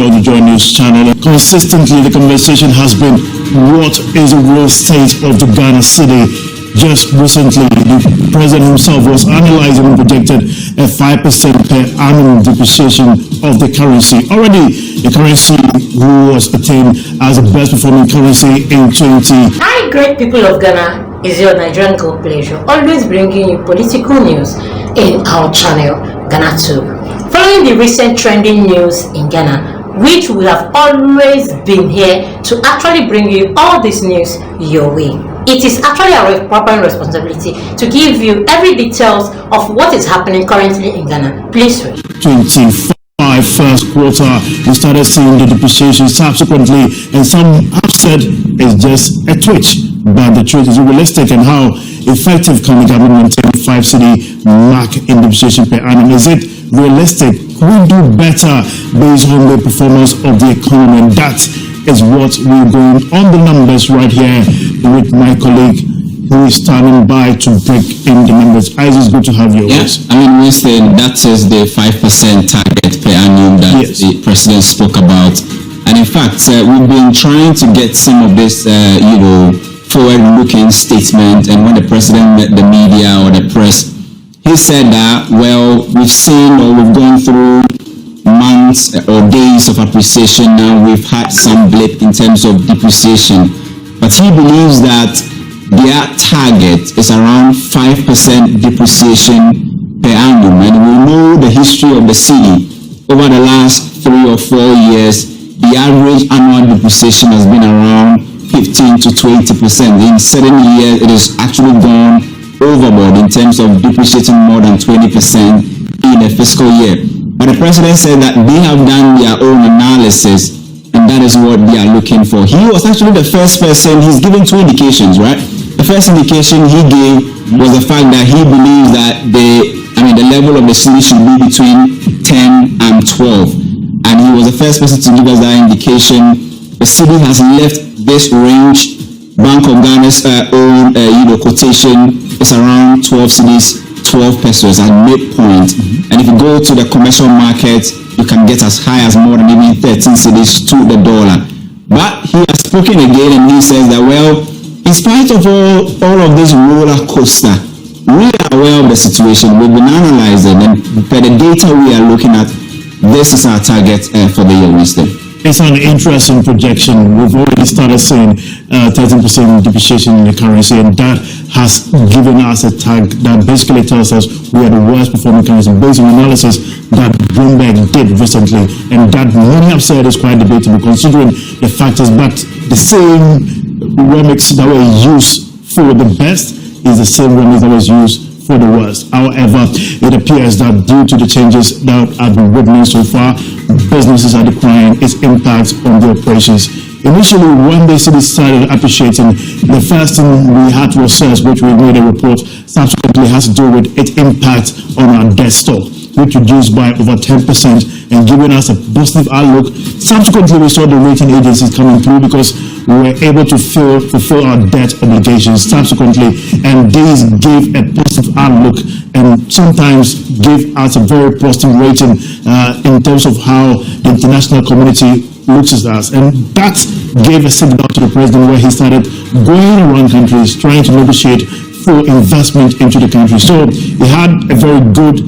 of the Joy News channel. Consistently, the conversation has been, what is the real state of the Ghana city? Just recently, the president himself was analyzing and projected a 5% per annum depreciation of the currency. Already, the currency was attained as the best performing currency in 20. Hi, great people of Ghana. It's your Nigerian gold pleasure, always bringing you political news in our channel, Ghanatube. Following the recent trending news in Ghana, which we have always been here to actually bring you all this news your way. It is actually our proper responsibility to give you every details of what is happening currently in Ghana. Please read. 25 first quarter, we started seeing the depreciation subsequently, and some have said it's just a twitch, but the truth is realistic. And how effective can the government maintain 5 cedi mark in depreciation per annum? Is it realistic? Can we do better based on the performance of the economy? And that is what we're going on the numbers right here with my colleague who is standing by to break in the numbers. Isaac, it's good to have you. Yes, I mean, Winston, that is the 5% target per annum that the president spoke about. And in fact, we've been trying to get some of this, forward-looking statement. And when the president met the media or the press, he said that, well, we've seen or we've gone through months or days of appreciation now. We've had some blip in terms of depreciation, but he believes that their target is around 5% depreciation per annum. And we know the history of the city over the last 3 or 4 years. The average annual depreciation has been around 15 to 20%. In certain years, it has actually gone overboard in terms of depreciating more than 20% in a fiscal year. But the president said that they have done their own analysis, and that is what they are looking for. He was actually the first person. He's given 2 indications, right? The first indication he gave was the fact that he believes that the level of the city should be between 10 and 12. And he was the first person to give us that indication. The city has left this range. Bank of Ghana's own quotation is around 12 cedis, 12 pesos at midpoint. And if you go to the commercial market, you can get as high as more than even 13 cedis to the dollar. But he has spoken again, and he says that, well, in spite of all of this roller coaster, we are aware of the situation. We've been analyzing, and for the data we are looking at, this is our target for the year, Winston. It's an interesting projection. We've already started seeing 13% depreciation in the currency, and that has given us a tag that basically tells us we are the worst performing currency based on analysis that Bloomberg did recently. And that many have said is quite debatable considering the factors, but the same remix that were used for the best is the same remix that was used for the worst. However, it appears that due to the changes that have been witnessed so far, businesses are declining, its impact on the operations. Initially, when the city started appreciating, the first thing we had to assess, which we made a report, subsequently has to do with its impact on our debt stock, which reduced by over 10% and giving us a positive outlook. Subsequently, we saw the rating agencies coming through because we were able to fulfill our debt obligations subsequently, and these gave a positive outlook and sometimes give us a very positive rating in terms of how the international community looks at us. And that gave a signal to the president where he started going around countries trying to negotiate for investment into the country. So he had a very good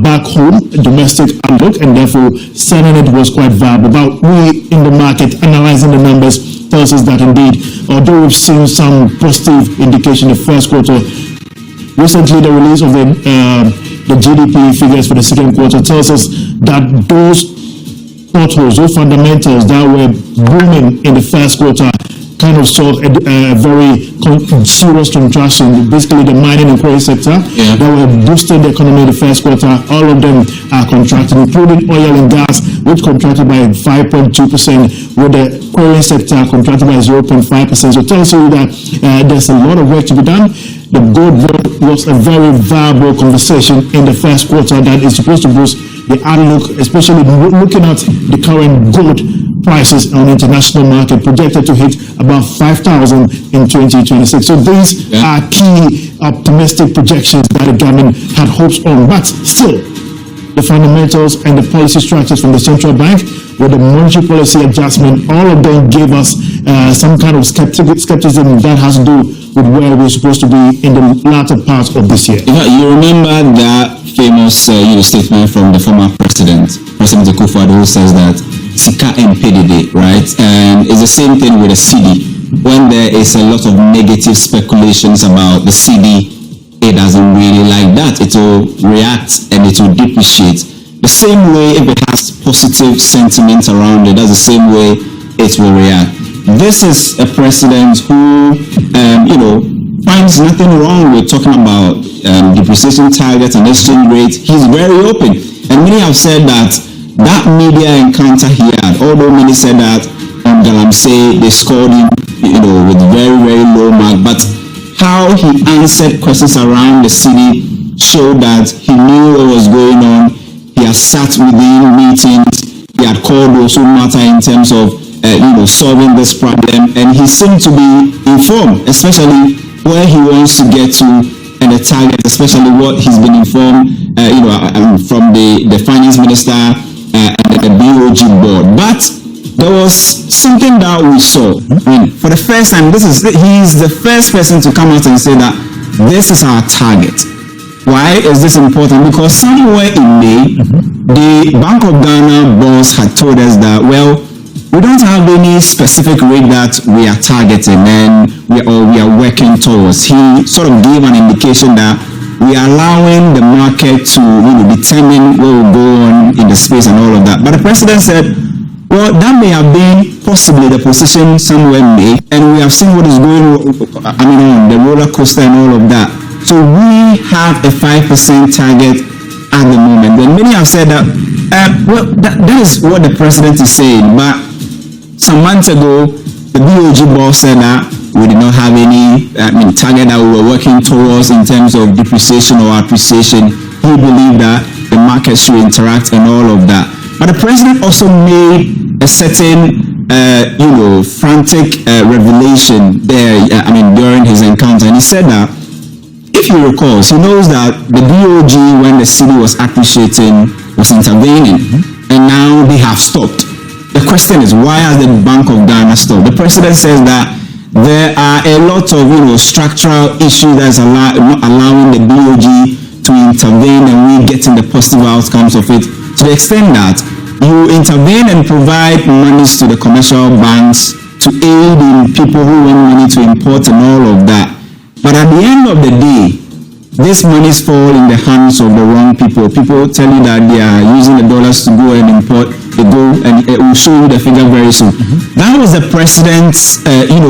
back home domestic outlook, and therefore selling it was quite viable. But we in the market analyzing the numbers tells us that indeed, although we've seen some positive indication in the first quarter, recently the release of the GDP figures for the second quarter tells us that those potholes, those fundamentals that were booming in the first quarter kind of saw a very serious contraction. Basically, the mining and quarry sector that were boosting the economy in the first quarter, all of them are contracting, including oil and gas, which contracted by 5.2%, with the quarry sector contracted by 0.5%. So it tells you that there's a lot of work to be done. The gold was a very viable conversation in the first quarter that is supposed to boost the outlook, especially looking at the current gold prices on the international market, projected to hit about 5,000 in 2026. So these are key optimistic projections that the government had hopes on. But still, the fundamentals and the policy structures from the central bank with the monetary policy adjustment, all of them gave us some kind of skepticism that has to do with where we're supposed to be in the latter part of this year. You remember that famous statement from the former President Akufo-Addo, who says that Sika MPDD, right? And it's the same thing with the CD. When there is a lot of negative speculations about the CD, it doesn't really like that. It will react and it will depreciate. The same way, if it has positive sentiments around it, that's the same way it will react. This is a president who, finds nothing wrong with talking about depreciation targets and exchange rates. He's very open. And many have said that media encounter he had, although many said that on Galamsey, they scored him, with very, very low mark. But how he answered questions around the city showed that he knew what was going on. He had sat within meetings. He had called those who matter in terms of solving this problem, and he seemed to be informed, especially where he wants to get to and the target, especially what he's been informed, from the finance minister and the BOG board. But there was something that we saw. For the first time, he's the first person to come out and say that this is our target. Why is this important? Because somewhere in May, the Bank of Ghana boss had told us that, well, we don't have any specific rate that we are targeting and we are working towards. He sort of gave an indication that we are allowing the market to determine what will go on in the space and all of that. But the president said, well, that may have been possibly the position somewhere in May, and we have seen what is going on, the roller coaster and all of that. So we have a 5% target at the moment. And many have said that, that is what the president is saying. But some months ago, the BOG boss said that we did not have any target that we were working towards in terms of depreciation or appreciation. He believed that the market should interact and all of that. But the president also made a certain, frantic revelation there, during his encounter. And he said that, if he recalls, he knows that the BOG, when the city was appreciating, was intervening. And now they have stopped. The question is, why has the Bank of Ghana stopped? The president says that there are a lot of structural issues that is not allowing the BOG to intervene and we getting the positive outcomes of it, to the extent that you intervene and provide monies to the commercial banks to aid in people who want money to import and all of that. But at the end of the day, these monies fall in the hands of the wrong people. People tell you that they are using the dollars to go and import the gold, and it will show you the figure very soon. That was the president's,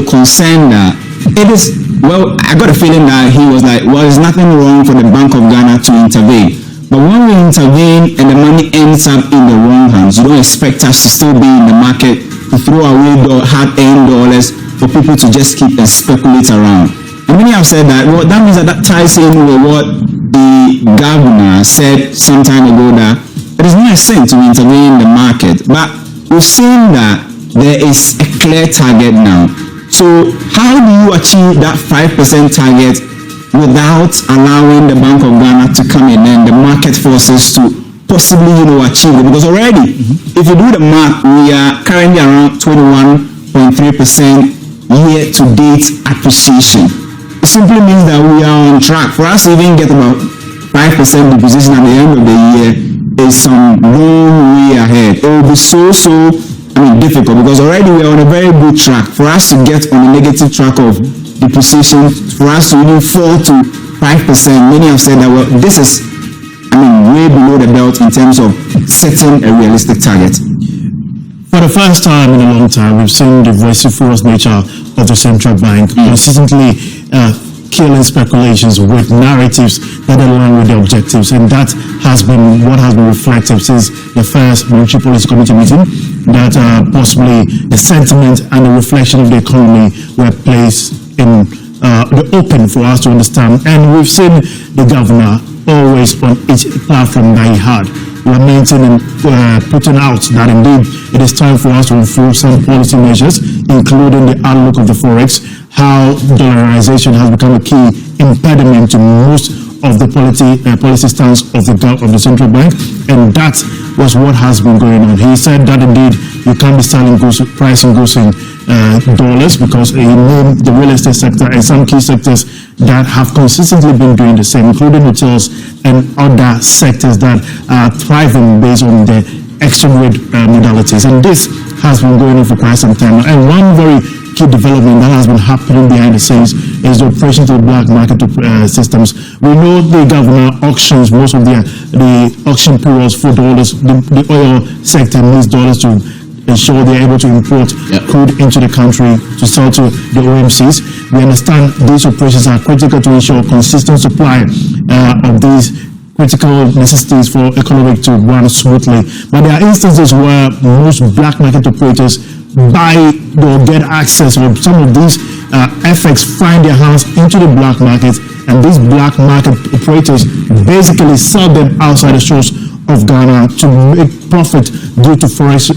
concern that it is, well, I got a feeling that he was like, well, there's nothing wrong for the Bank of Ghana to intervene. But when we intervene and the money ends up in the wrong hands, you don't expect us to still be in the market to throw away hard-earned dollars for people to just keep and speculate around. And many have said that, well, that means that ties in with what the governor said some time ago, that there is no sense to intervene in the market. But we've seen that there is a clear target now. So how do you achieve that 5% target without allowing the Bank of Ghana to come in and the market forces to possibly, achieve it? Because already, if you do the math, we are currently around 21.3% year-to-date appreciation. It simply means that we are on track. For us to even get about 5% depreciation at the end of the year is some long way ahead. It will be so difficult, because already we are on a very good track. For us to get on a negative track of depreciation, for us to even fall to 5%, many have said that, well, this is way below the belt in terms of setting a realistic target. For the first time in a long time, we've seen the vociferous nature of the central bank consistently killing speculations with narratives that align with the objectives, and that has been what has been reflected since the first Monetary Policy Committee meeting, that possibly the sentiment and the reflection of the economy were placed in the open for us to understand. And we've seen the governor always on each platform that he had lamenting and putting out that indeed it is time for us to enforce some policy measures, including the outlook of the forex, how dollarization has become a key impediment to most of the policy stance of the central bank, and that was what has been going on. He said that indeed you can't be selling goods, pricing goods in dollars, because he named the real estate sector and some key sectors that have consistently been doing the same, including hotels and other sectors that are thriving based on the exchange rate modalities. And this has been going on for quite some time. And one very key development that has been happening behind the scenes is the operation to the black market systems. We know the governor auctions most of the auction periods for dollars. The oil sector needs dollars to ensure they're able to import crude into the country to sell to the OMCs. We understand these operations are critical to ensure consistent supply of these critical necessities for economic to run smoothly. But there are instances where most black market operators buy or get access, or some of these FX find their hands into the black market, and these black market operators basically sell them outside the shores of Ghana to make profit due to forex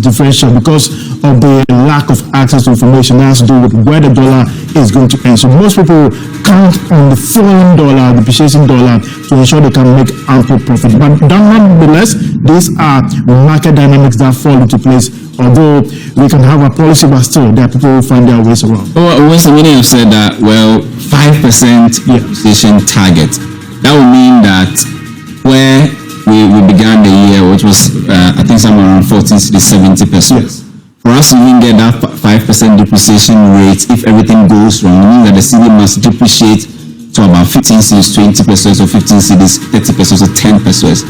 differential because of the lack of access to information that has to do with where the dollar is going to end. So most people count on the falling dollar, depreciating dollar, to ensure they can make ample profit. But nonetheless, these are market dynamics that fall into place. Although we can have a policy, but still there are people who find their ways around. Well, once the meaning you said that, 5% depreciation target, that would mean that where we began the year, which was I think somewhere around 14 to 70 pesos. For us to even get that 5% depreciation rate, if everything goes wrong, it means that the cedi must depreciate to about 15 cedis, 20 pesos, or 15 cedis, 30 pesos, or 10 pesos.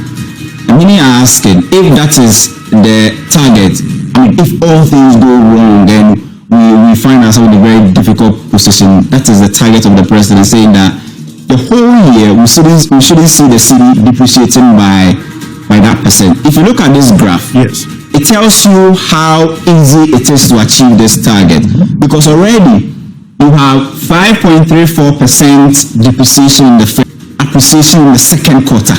And many are asking, if that is the target, I mean, if all things go wrong, then we find ourselves in a very difficult position. That is the target of the president, saying that the whole year we shouldn't see the cedi depreciating by that percent. If you look at this graph, it tells you how easy it is to achieve this target, because already you have 5.34% depreciation in the first, appreciation in the second quarter.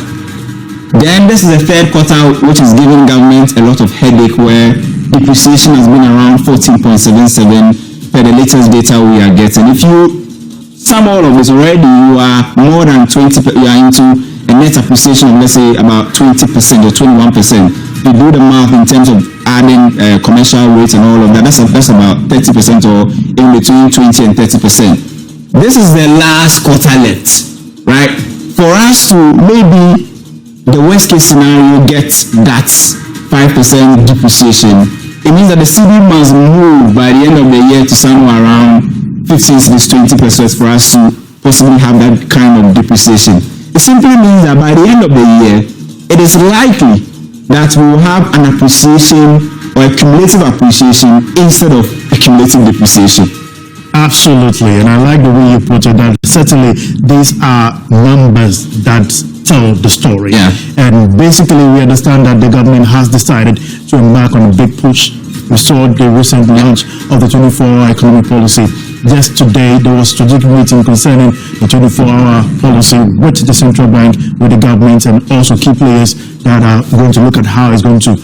Then this is the third quarter, which is giving government a lot of headache, where depreciation has been around 14.77 per the latest data we are getting. If you sum all of this, already you are more than 20%, you are into a net appreciation of, let's say, about 20% or 21%. You do the math in terms of adding commercial rates and all of that, that's about 30%, or in between 20 and 30%. This is the last quarter left, right? For us to maybe, the worst case scenario, get that 5% depreciation, it means that the cedi must move by the end of the year to somewhere around 15 cedis, 20 pesos for us to possibly have that kind of depreciation. It simply means that by the end of the year, it is likely that we will have an appreciation or a cumulative appreciation instead of a cumulative depreciation. Absolutely, and I like the way you put it, that certainly these are numbers that tell the story. And basically we understand that the government has decided to embark on a big push. We saw the recent launch of the 24-hour economic policy. Just today, there was a strategic meeting concerning the 24-hour policy with the central bank, with the government, and also key players that are going to look at how it's going to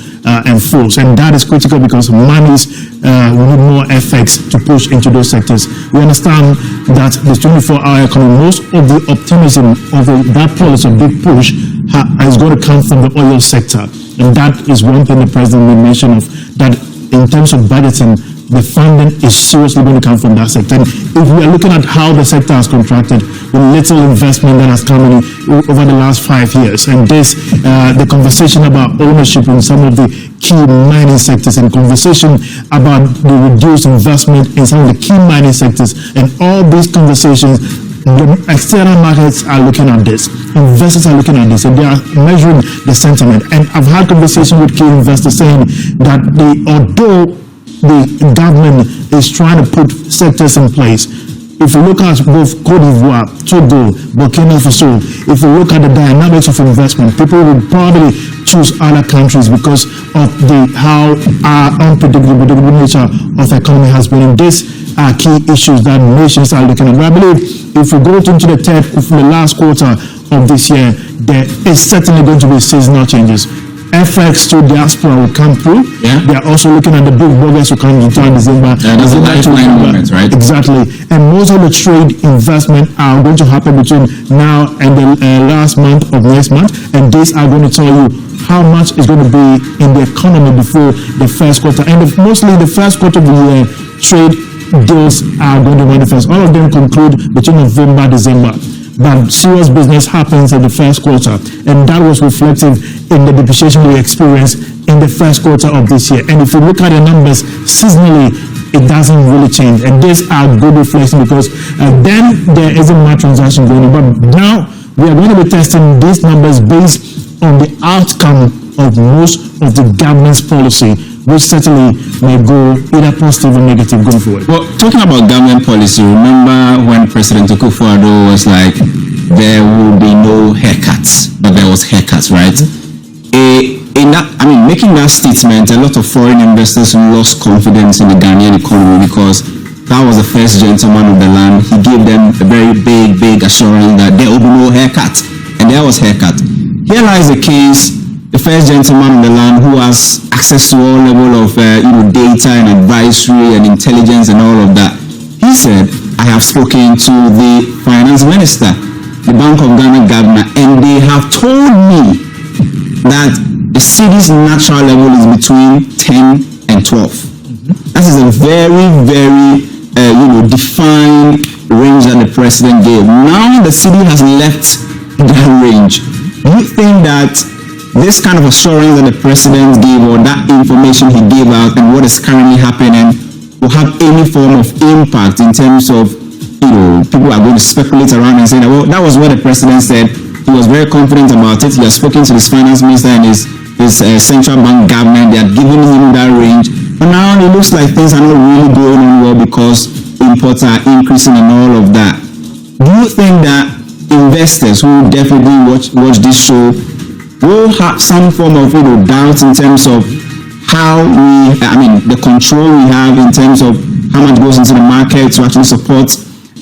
enforce. And that is critical because monies, we need more FX to push into those sectors. We understand that the 24-hour economy, most of the optimism of that policy, a big push, is going to come from the oil sector. And that is one thing the president made mention of, that in terms of budgeting, the funding is seriously going to come from that sector. And if we are looking at how the sector has contracted, with little investment that has come in over the last 5 years, and this, the conversation about ownership in some of the key mining sectors, and conversation about the reduced investment in some of the key mining sectors, and all these conversations, the external markets are looking at this, investors are looking at this, and they are measuring the sentiment. And I've had conversation with key investors saying that although the government is trying to put sectors in place, if you look at both Cote d'Ivoire, Togo, Burkina Faso, if you look at the dynamics of investment, people will probably choose other countries because of how unpredictable the nature of the economy has been. And these are key issues that nations are looking at. But I believe if we go into the last quarter of this year, there is certainly going to be seasonal changes. FX to diaspora will come through. They are also looking at the big burgers who come in town December. That's a lifeline moment, right? Exactly. And most of the trade investment are going to happen between now and the last month of next month. And these are going to tell you how much is going to be in the economy before the first quarter. And mostly the first quarter of the year, trade deals are going to manifest. All of them conclude between November, December. But serious business happens in the first quarter, and that was reflective in the depreciation we experienced in the first quarter of this year. And if you look at the numbers seasonally, it doesn't really change, and these are good reflection because then there isn't much transaction going on. But now we are going to be testing these numbers based on the outcome of most of the government's policy, which certainly may go either positive or negative going forward. Well, talking about government policy, remember when President Akufo-Addo was like, there will be no haircuts, but there was haircuts, right? Making that statement, a lot of foreign investors lost confidence in the Ghanaian economy because that was the first gentleman of the land. He gave them a very big assurance that there will be no haircut, and there was haircut. Here lies the case. The first gentleman of the land who has access to all level of data and advisory and intelligence and all of that. He said, I have spoken to the finance minister, the Bank of Ghana governor, and they have told me that the Cedis natural level is between 10 and 12. That is a very defined range that the president gave. Now the Cedi has left that range. Do you think that this kind of assurance that the president gave, or that information he gave out and what is currently happening, will have any form of impact in terms of, people are going to speculate around and say, well, that was what the president said. He was very confident about it. He has spoken to his finance minister and his central bank government. They are giving him that range. But now it looks like things are not really going on well because imports are increasing and all of that. Do you think that investors who definitely watch this show will have some form of doubt in terms of how the control we have in terms of how much goes into the market to actually support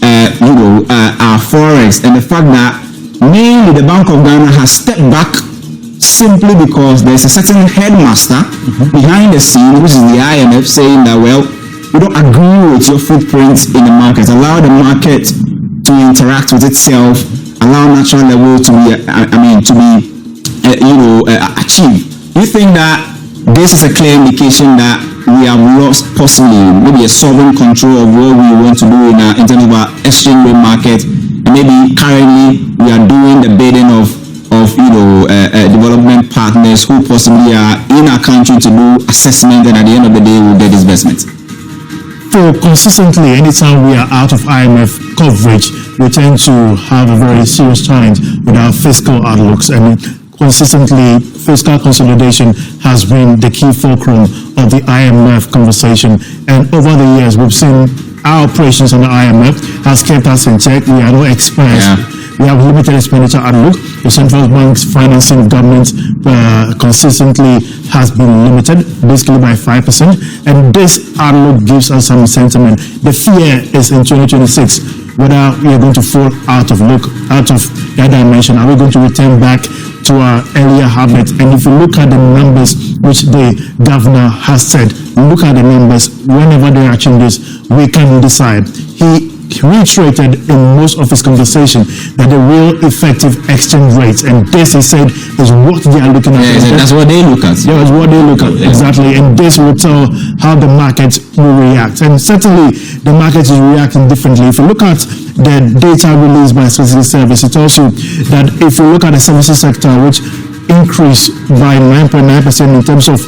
our forex, and the fact that mainly the Bank of Ghana has stepped back simply because there's a certain headmaster behind the scene, which is the IMF, saying that, well, we don't agree with your footprint in the market. Allow the market to interact with itself. Allow natural level to be achieved. Do you think that this is a clear indication that we have lost possibly maybe a sovereign control of what we want to do in terms of our exchange rate market, and maybe currently we are doing the bidding of development partners who possibly are in our country to do assessment, and at the end of the day we'll get disbursement? So consistently, anytime we are out of IMF coverage, we tend to have a very serious challenge with our fiscal outlooks, and consistently fiscal consolidation has been the key fulcrum of the IMF conversation. And over the years, we've seen our operations on the IMF has kept us in check. We are not exposed. We have limited expenditure outlook. The central bank's financing of government consistently has been limited, basically by 5%. And this outlook gives us some sentiment. The fear is in 2026, whether we are going to fall out of that dimension. Are we going to return back to our earlier habits? And if you look at the numbers which the governor has said, look at the numbers, whenever there are changes, we can decide. He reiterated in most of his conversation that the real effective exchange rates, and this, he said, is what they are looking at. That's what they look at. Yeah, that's what they look at, exactly. And this will tell how the market will react. And certainly, the market is reacting differently. If you look at the data released by Cedis service, it tells you that if you look at the services sector, which increased by 9.9% in terms of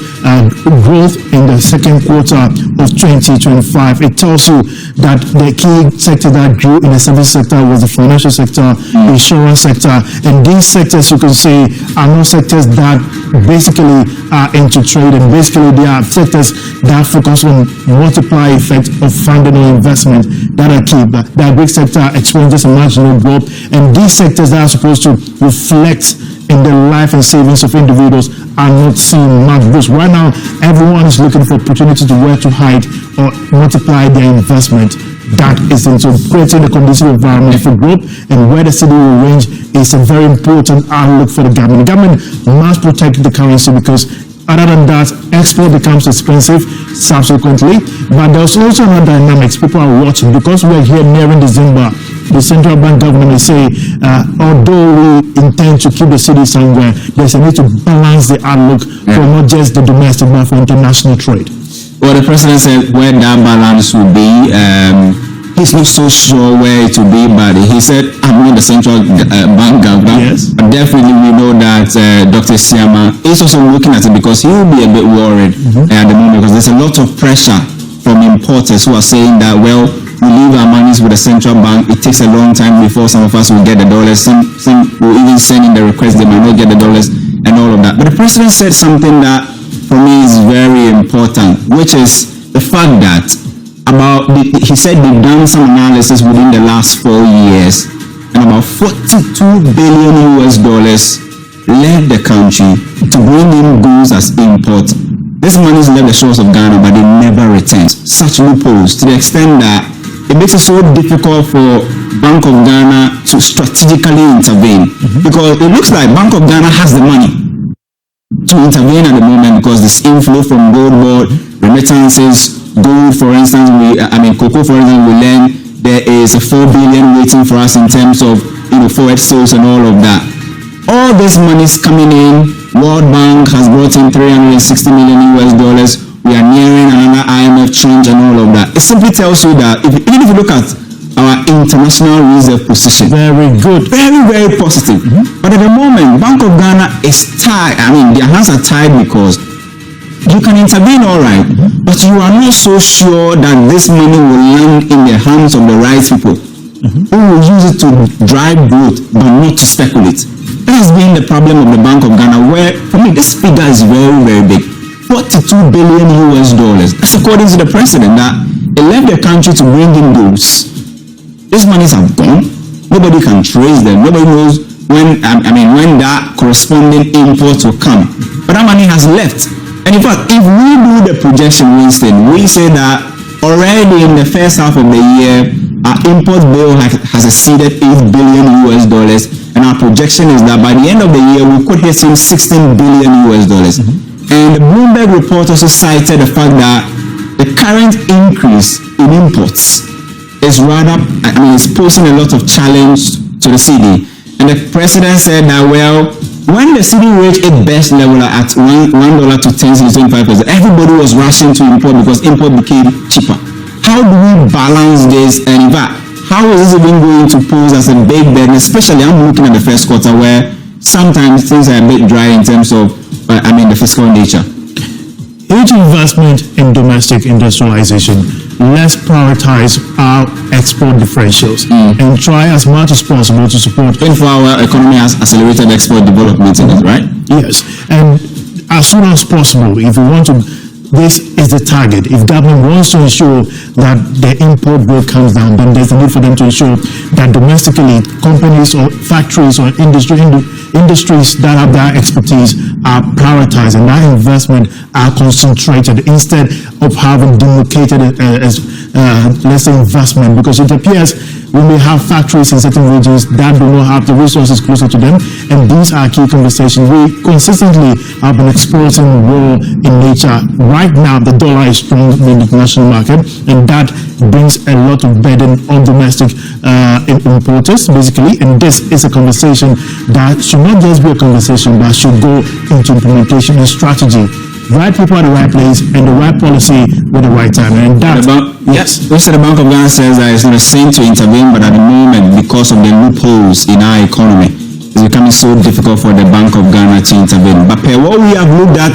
growth in the second quarter of 2025. It tells you that the key sector that grew in the service sector was the financial sector, insurance sector, and these sectors, you can see, are not sectors that basically are into trade, and basically they are sectors that focus on multiply effect of funding or investment that are key. But the agri sector experiences a marginal growth, and these sectors that are supposed to reflect in the life and savings of individuals are not seeing much growth. Right now, everyone is looking for opportunity to where to hide or multiply their investment. That is into creating a conducive environment for growth, and where the Cedi will range is a very important outlook for the government. The government must protect the currency, because other than that, export becomes expensive subsequently. But there's also another dynamics people are watching, because we're here nearing December. the central bank governor may say, although we intend to keep the city somewhere, there's a need to balance the outlook for not just the domestic but for international trade. Well, the president said where that balance will be. He's not so sure where it will be, but he said, I'm not the central bank governor. Yes. But definitely we know that Dr. Siama is also looking at it because he will be a bit worried at the moment because there's a lot of pressure from importers who are saying that, well, we leave our monies with the central bank. It takes a long time before some of us will get the dollars. Some will even send in the request, they might not get the dollars and all of that. But the president said something that for me is very important, which is the fact that he said they've done some analysis within the last 4 years and about $42 billion left the country to bring in goods as import. This money's left the shores of Ghana, but it never returns. Such loopholes to the extent that it makes it so difficult for Bank of Ghana to strategically intervene because it looks like Bank of Ghana has the money to intervene at the moment because this inflow from gold board, remittances, gold, for instance, cocoa, for instance, we learned there is a 4 billion waiting for us in terms of forward sales and all of that. All this money is coming in. World Bank has brought in $360 million. We are nearing another IMF change and all of that. It simply tells you that even if you look at our international reserve position, very good, very, very positive. But at the moment, Bank of Ghana is tied. Their hands are tied because you can intervene, all right, but you are not so sure that this money will land in the hands of the right people who will use it to drive growth, but not to speculate. That has been the problem of the Bank of Ghana, where, for me, this figure is very, very big. $42 billion. That's according to the president, that he left the country to bring in goods. These monies have gone. Nobody can trace them. Nobody knows when that corresponding import will come. But that money has left. And in fact, if we do the projection, Winston, we say that already in the first half of the year, our import bill has exceeded $8 billion, and our projection is that by the end of the year, we could hit some $16 billion. And the Bloomberg report also cited the fact that the current increase in imports is rather, it's posing a lot of challenge to the cedi. And the president said that, well, when the cedi reached its best level at $1 to 10.25%, everybody was rushing to import because import became cheaper. How do we balance this? And in fact, how is this even going to pose as a big burden? Especially, I'm looking at the first quarter where sometimes things are a bit dry in terms of, the fiscal nature. Huge investment in domestic industrialization. Let's prioritize our export differentials and try as much as possible to support. 24-hour economy has accelerated export development in it, right? Yes, and as soon as possible, if we want to, this is the target. If government wants to ensure that the import rate comes down, then there's a need for them to ensure that domestically companies or factories or industries that have that expertise are prioritized and that investment are concentrated instead of having demarcated let's say investment, because it appears we may have factories in certain regions that do not have the resources closer to them, and these are key conversations. We consistently have been exporting raw in nature. Right now, the dollar is strong in the international market, and that brings a lot of burden on domestic importers, basically. And this is a conversation that should not just be a conversation, but should go into implementation and strategy. Right people at the right place and the right policy with the right time. And that, yes. Also, the Bank of Ghana says that it's not a sin to intervene, but at the moment, because of the loopholes in our economy, it's becoming so difficult for the Bank of Ghana to intervene. But per what we have looked at,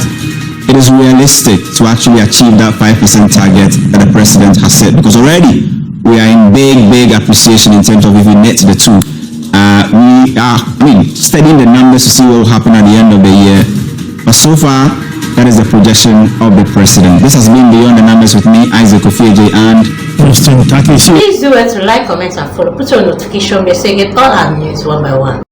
it is realistic to actually achieve that 5% target that the president has set, because already we are in big appreciation in terms of if we net the two. We are, studying the numbers to see what will happen at the end of the year. But so far, that is the projection of the president. This has been Beyond the Numbers with me, Isaac Ofieje, and Austin Takeshi. Please do it to like, comment, and follow. Put your notification bell so you get all our news one by one.